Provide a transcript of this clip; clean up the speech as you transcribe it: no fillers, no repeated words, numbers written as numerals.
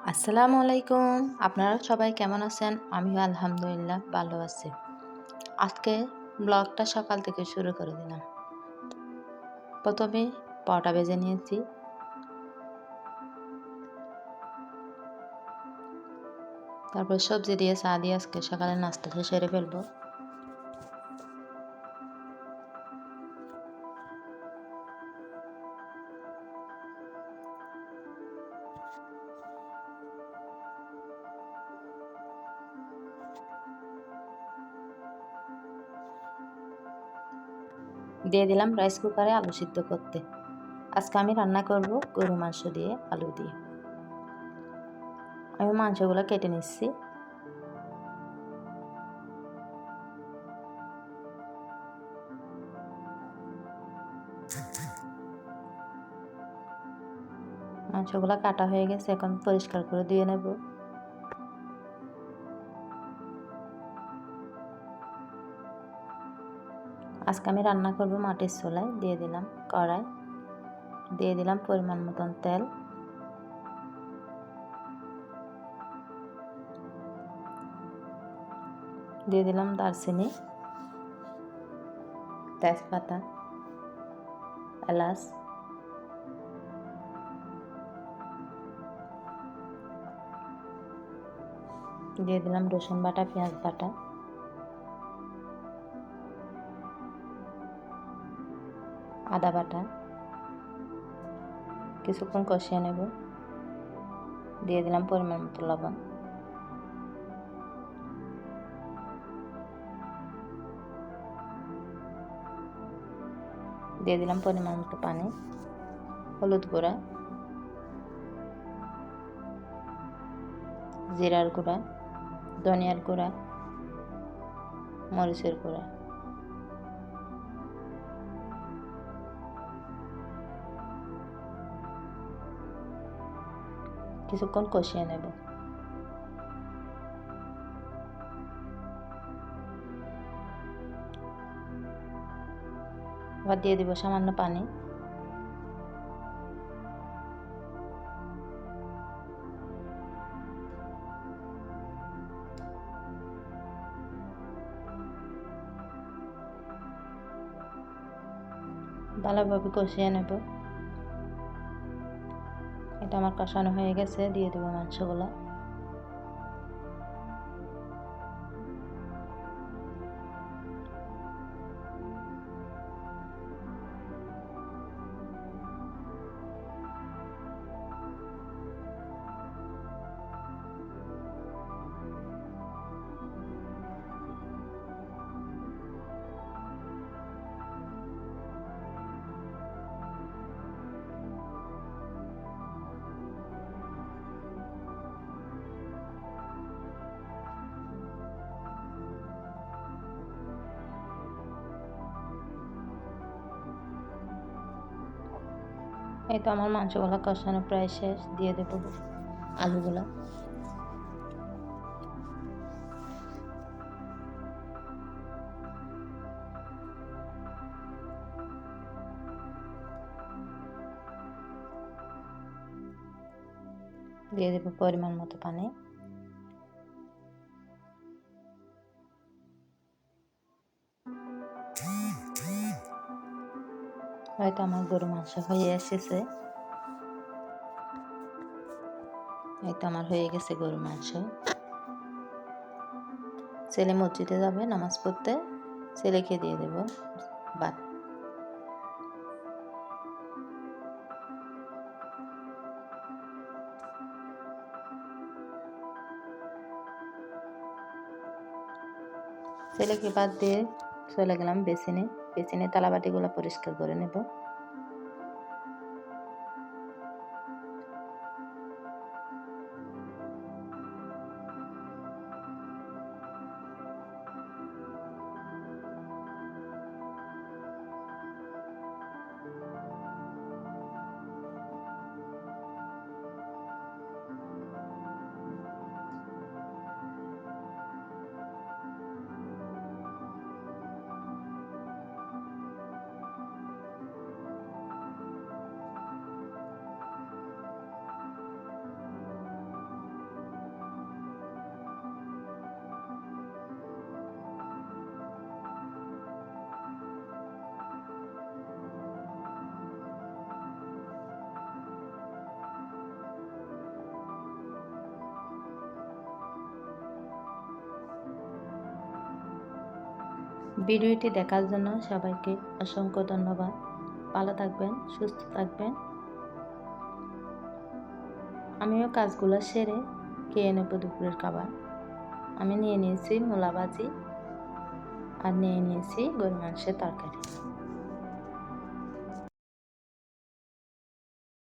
আসসালামু আলাইকুম। আপনারা সবাই কেমন আছেন? আমিও আলহামদুলিল্লাহ ভালো আছি। আজকে ব্লগটা সকাল থেকে শুরু করে দিলাম। প্রথমে পরোটা ভেজে নিয়েছি। তারপর সবজি দিয়ে চা দিয়ে আজকে সকালে নাস্তাটা সেরে ফেলবো। দিয়ে দিলাম রাইস কুকারে আলু সিদ্ধ করতে। আজকে আমি রান্না করব গরু মাংস দিয়ে আলু দিয়ে। আমি মাংসগুলো কেটে নিচ্ছি। মাংসগুলো কাটা হয়ে গেছে, এখন পরিষ্কার করে ধুয়ে নেব। আজকে আমি রান্না করব মাটির চুলায়। দিয়ে দিলাম কড়াই, দিয়ে দিলাম পরিমাণ মতন তেল, দিয়ে দিলাম দারচিনি, তেজপাতা, এলাচ, দিয়ে দিলাম রসুন বাটা, পেঁয়াজ বাটা, আদা বাটা। কিছুক্ষণ কষিয়ে নেব। দিয়ে দিলাম পরিমাণ মতো লবণ, দিয়ে দিলাম পরিমাণ মতো পানি, হলুদ গুঁড়া, জিরার গুঁড়া, ধনিয়ার গুঁড়া, মরিচের গুঁড়া। কিছুক্ষণ কষিয়ে নেব। আবার দিয়ে দিব সামান্য পানি। ভালোভাবে কষিয়ে নেব। এটা আমার কষানো হয়ে গেছে। দিয়ে দেবো মাংসগুলো। এই তো আমার মাংসগুলো কষানো প্রায় শেষ। দিয়ে দেবো আলুগুলো। দিয়ে দেবো পরিমাণ মতো পানি। হয়তো আমার গরু মাংস হয়ে এসেছে। এই তো আমার হয়ে গেছে গরু মাংস। ছেলে মসজিদে যাবে নামাজ পড়তে, ছেলেকে দিয়ে দেব ভাত। ছেলেকে ভাত দিয়ে চলে গেলাম বেসিনে। বেসিনে থালাবাটিগুলো পরিষ্কার করে নেব। ভিডিওটি দেখার জন্য সবাইকে অসংখ্য ধন্যবাদ। ভালো থাকবেন, সুস্থ থাকবেন। আমিও কাজগুলো সেরে খেয়ে নেব দুপুরের খাবার। আমি নিয়ে নিয়েছি মূলা ভাজি আর নিয়ে নিয়েছি গরুর মাংসের তরকারি।